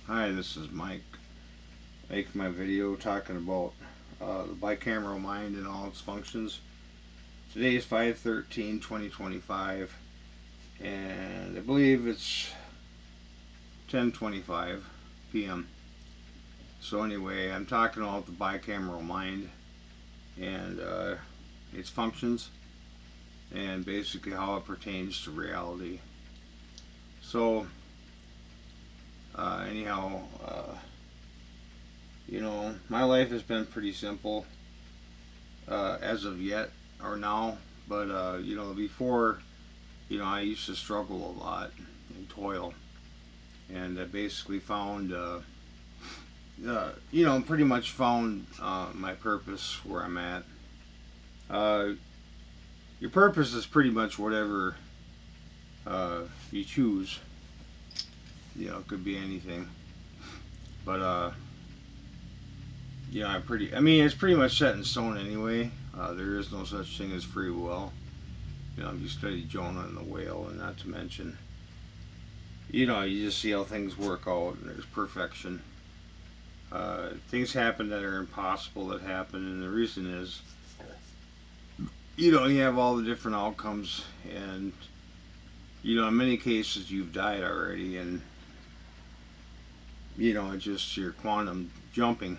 Hi, this is Mike. Making my video talking about the bicameral mind and all its functions. Today is 5/13/2025, and I believe it's 10:25 p.m. So anyway, I'm talking about the bicameral mind and its functions and basically how it pertains to reality. So anyhow, my life has been pretty simple as of yet or now, but before, I used to struggle a lot and toil, and I basically found, pretty much found my purpose where I'm at. Uh, your purpose is pretty much whatever you choose. It could be anything, but it's pretty much set in stone anyway. There is no such thing as free will. If you study Jonah and the whale, and not to mention, you just see how things work out, and there's perfection. Things happen that are impossible that happen, and the reason is, you have all the different outcomes, and in many cases you've died already, and it's just your quantum jumping,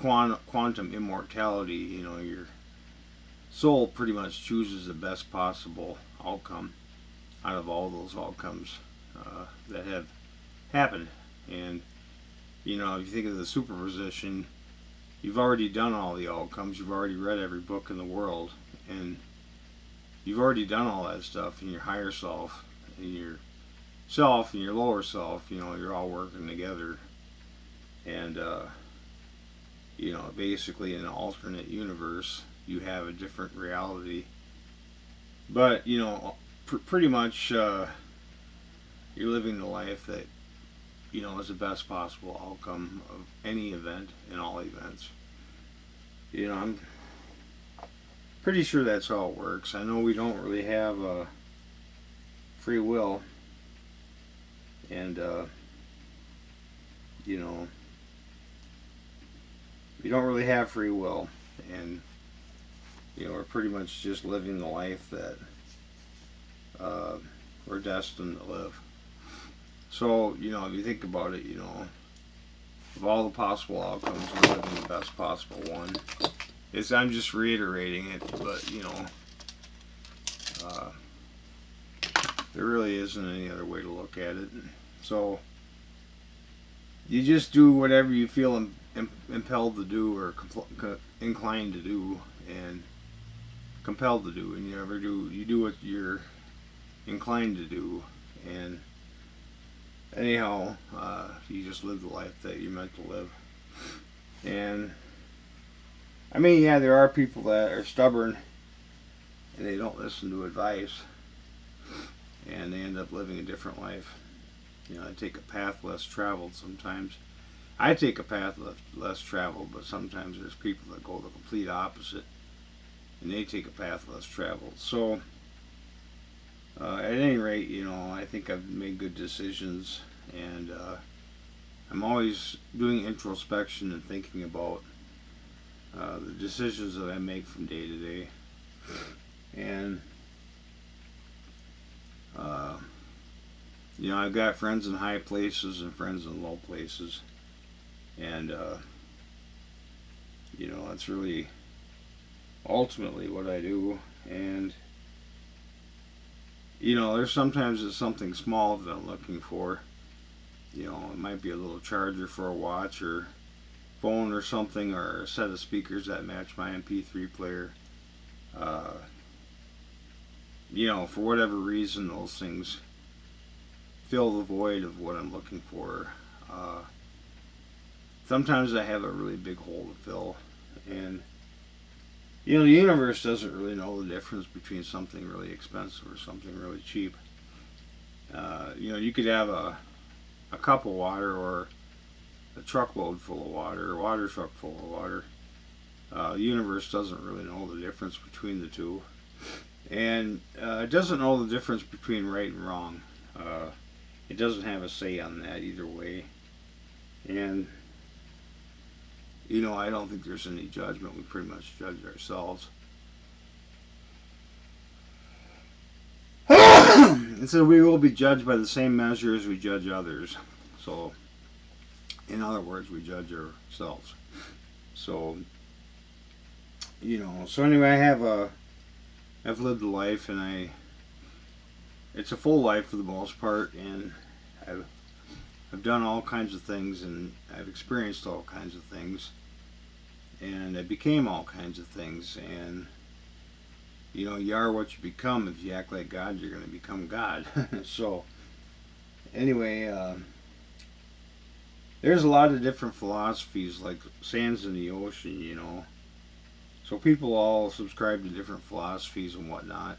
quantum immortality. Your soul pretty much chooses the best possible outcome out of all those outcomes that have happened. And if you think of the superposition, you've already done all the outcomes. You've already read every book in the world, and you've already done all that stuff in your higher self, and your self and your lower self. You're all working together, and basically in an alternate universe, you have a different reality. But pretty much you're living the life that is the best possible outcome of any event and all events. I'm pretty sure that's how it works. I know we don't really have free will, and we don't really have free will, and we're pretty much just living the life that we're destined to live. So if you think about it, of all the possible outcomes, we're living the best possible one. I'm just reiterating it, but uh, there really isn't any other way to look at it. So you just do whatever you feel impelled to do, or inclined to do, and compelled to do, and you do what you're inclined to do, and anyhow, you just live the life that you're meant to live. And yeah, there are people that are stubborn and they don't listen to advice, and they end up living a different life. They take a path less traveled sometimes. I take a path less traveled, but sometimes there's people that go the complete opposite, and they take a path less traveled. So, at any rate, I think I've made good decisions, and I'm always doing introspection and thinking about the decisions that I make from day to day. And I've got friends in high places and friends in low places, and that's really ultimately what I do. And there's sometimes it's something small that I'm looking for. It might be a little charger for a watch or phone or something, or a set of speakers that match my MP3 player. Uh, for whatever reason, those things fill the void of what I'm looking for. Sometimes I have a really big hole to fill, and the universe doesn't really know the difference between something really expensive or something really cheap. You could have a cup of water, or a truckload full of water, or a water truck full of water. The universe doesn't really know the difference between the two, and it doesn't know the difference between right and wrong. it doesn't have a say on that either way. And I don't think there's any judgment. We pretty much judge ourselves. And so we will be judged by the same measure as we judge others. So, in other words, we judge ourselves. So, so anyway, I've lived a life, and it's a full life for the most part, and I've done all kinds of things, and I've experienced all kinds of things, and I became all kinds of things, and you are what you become. If you act like God, you're going to become God. So, anyway, there's a lot of different philosophies, like sands in the ocean. So people all subscribe to different philosophies and whatnot,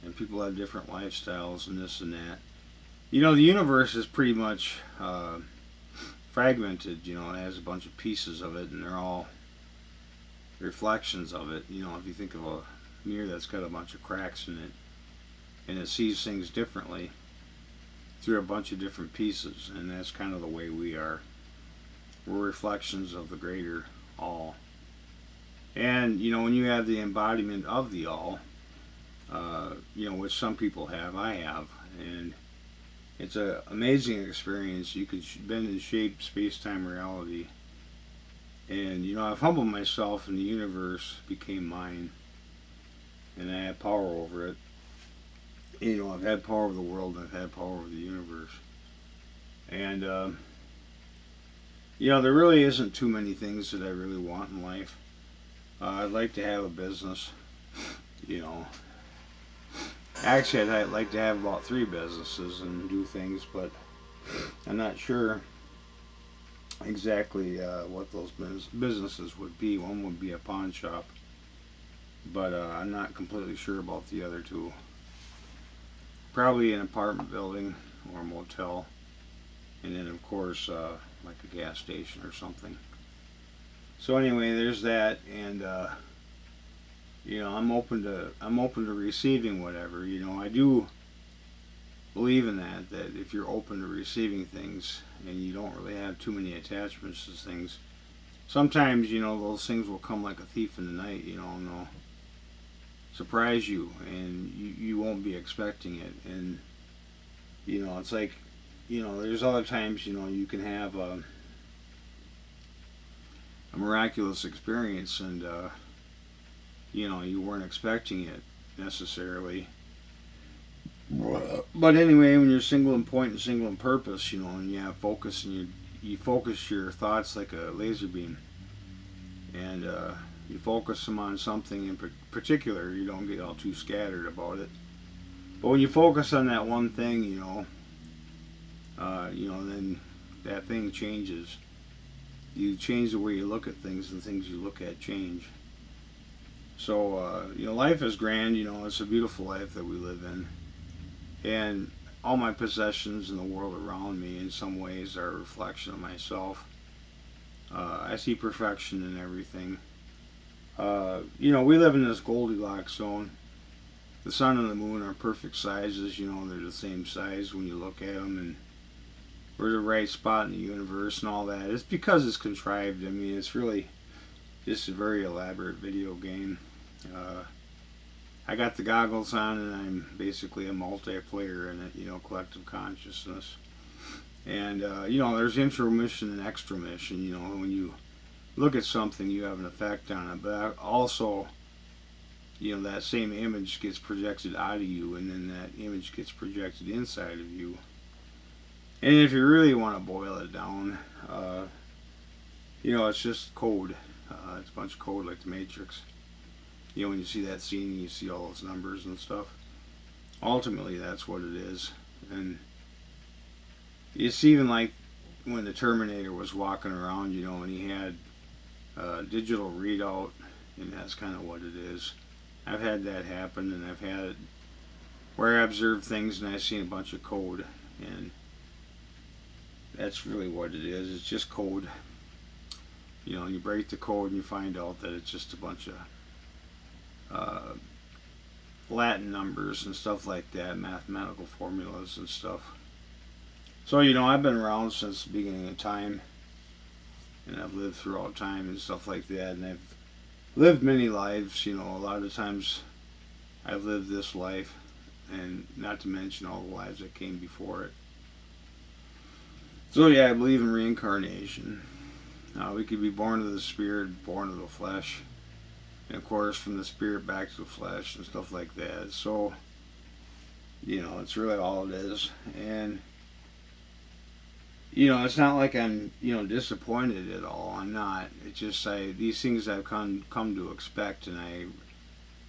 and people have different lifestyles and this and that. The universe is pretty much fragmented. It has a bunch of pieces of it, and they're all reflections of it. If you think of a mirror that's got a bunch of cracks in it, and it sees things differently through a bunch of different pieces, and that's kind of the way we are. We're reflections of the greater all. And when you have the embodiment of the all, which some people have, I have, and it's an amazing experience. You can bend and shape space-time reality. And I've humbled myself, and the universe became mine, and I had power over it. I've had power over the world, and I've had power over the universe. And there really isn't too many things that I really want in life. I'd like to have a business. Actually, I'd like to have about 3 businesses and do things, but I'm not sure exactly what those businesses would be. One would be a pawn shop, but I'm not completely sure about the other 2. Probably an apartment building or a motel, and then of course like a gas station or something. So anyway, there's that, and I'm open to receiving whatever. I do believe in that if you're open to receiving things and you don't really have too many attachments to things, sometimes those things will come like a thief in the night, and they'll surprise you, and you won't be expecting it. And it's like there's other times you can have a miraculous experience, and you weren't expecting it necessarily. But anyway, when you're single in point and single in purpose, and you have focus, and you focus your thoughts like a laser beam, and you focus them on something in particular, you don't get all too scattered about it. But when you focus on that one thing, then that thing changes. You change the way you look at things, and things you look at change. So, life is grand. It's a beautiful life that we live in. And all my possessions in the world around me, in some ways, are a reflection of myself. I see perfection in everything. We live in this Goldilocks zone. The sun and the moon are perfect sizes. They're the same size when you look at them, and we're the right spot in the universe and all that. It's because it's contrived. I mean, it's really just a very elaborate video game. I got the goggles on, and I'm basically a multiplayer in it, collective consciousness. And, there's intromission and extramission. When you look at something, you have an effect on it. But also, that same image gets projected out of you, and then that image gets projected inside of you. And if you really want to boil it down, it's just code. It's a bunch of code like the Matrix. When you see that scene, you see all those numbers and stuff. Ultimately, that's what it is. And it's even like when the Terminator was walking around, and he had a digital readout, and that's kind of what it is. I've had that happen, and I've had it where I observe things and I see a bunch of code, and that's really what it is. It's just code. You break the code and you find out that it's just a bunch of Latin numbers and stuff like that, mathematical formulas and stuff. So, you know, I've been around since the beginning of time, and I've lived through all time and stuff like that, and I've lived many lives. You know, a lot of times I've lived this life, and not to mention all the lives that came before it. So, yeah, I believe in reincarnation. We could be born of the spirit, born of the flesh, and of course, from the spirit back to the flesh and stuff like that. So, you know, it's really all it is. And, you know, it's not like I'm, you know, disappointed at all. I'm not. It's just these things I've come to expect, and I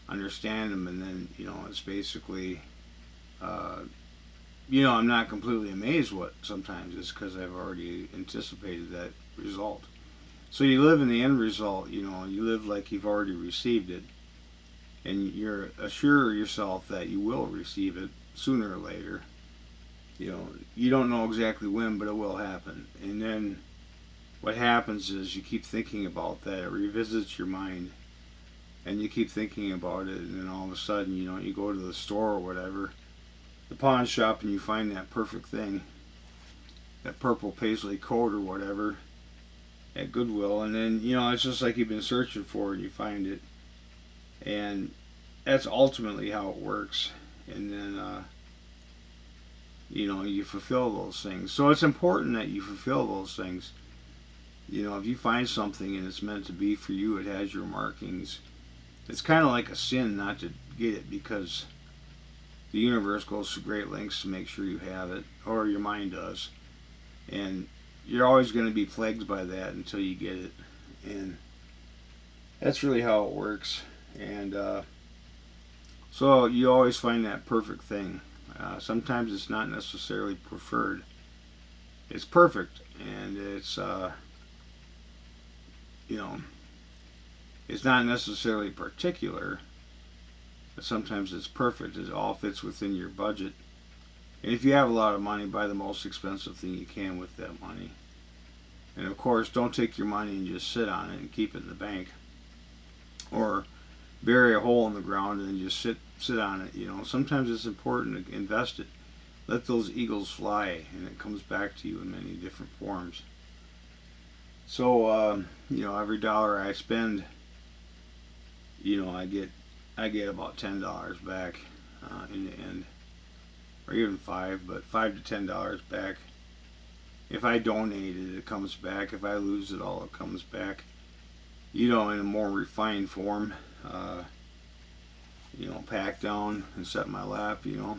understand them, and then, you know, it's basically, uh, you know, I'm not completely amazed what sometimes is because I've already anticipated that result. So you live in the end result, you know, you live like you've already received it, and you're assure yourself that you will receive it sooner or later. You know, you don't know exactly when, but it will happen. And then what happens is you keep thinking about that, it revisits your mind, and you keep thinking about it, and then all of a sudden, you know, you go to the store or whatever, the pawn shop, and you find that perfect thing, that purple paisley coat or whatever, at Goodwill, and then, you know, it's just like you've been searching for it, and you find it. And that's ultimately how it works. And then, you know, you fulfill those things. So it's important that you fulfill those things. You know, if you find something and it's meant to be for you, it has your markings. It's kind of like a sin not to get it, because the universe goes to great lengths to make sure you have it, or your mind does. And you're always going to be plagued by that until you get it. And that's really how it works. And so you always find that perfect thing. Sometimes it's not necessarily preferred. It's perfect, and it's you know, it's not necessarily particular, but sometimes it's perfect. It all fits within your budget. And if you have a lot of money, buy the most expensive thing you can with that money. And of course, don't take your money and just sit on it and keep it in the bank, or bury a hole in the ground and just sit on it. You know, sometimes it's important to invest it. Let those eagles fly, and it comes back to you in many different forms. So, you know, every dollar I spend, you know, I get about $10 back in the end, or even five, but $5 to $10 back. If I donate it, it comes back. If I lose it all, it comes back. You know, in a more refined form. You know, packed down and set in my lap. You know,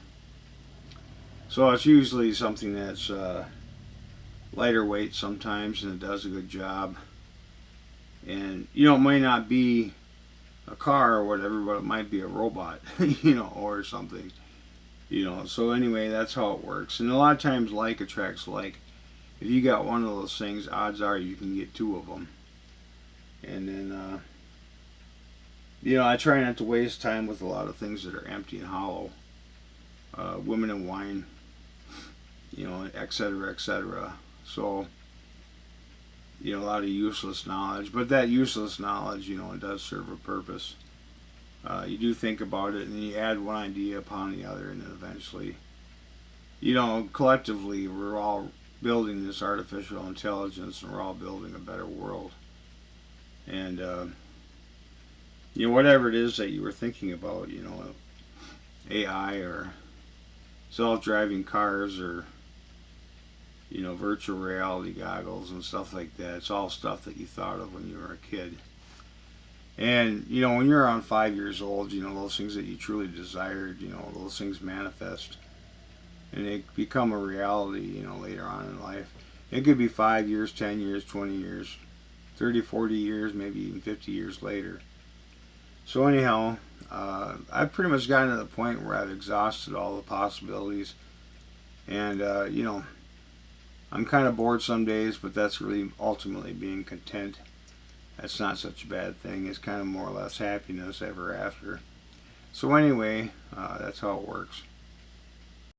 so it's usually something that's lighter weight sometimes, and it does a good job. And you know, it might not be a car or whatever, but it might be a robot, you know, or something, you know. So anyway, that's how it works. And a lot of times, like attracts like. If you got one of those things, odds are you can get two of them. And then, you know, I try not to waste time with a lot of things that are empty and hollow. Women and wine, you know, etc., etc. So, you know, a lot of useless knowledge. But that useless knowledge, you know, it does serve a purpose. You do think about it, and then you add one idea upon the other, and then eventually, you know, collectively, we're all building this artificial intelligence, and we're all building a better world. And, you know, whatever it is that you were thinking about, you know, AI or self-driving cars or, you know, virtual reality goggles and stuff like that. It's all stuff that you thought of when you were a kid. And, you know, when you're around 5 years old, you know, those things that you truly desired, you know, those things manifest. And they become a reality, you know, later on in life. It could be 5 years, 10 years, 20 years, 30, 40 years, maybe even 50 years later. So anyhow, I've pretty much gotten to the point where I've exhausted all the possibilities. And, you know, I'm kind of bored some days, but that's really ultimately being content. That's not such a bad thing. It's kind of more or less happiness ever after. So anyway, that's how it works.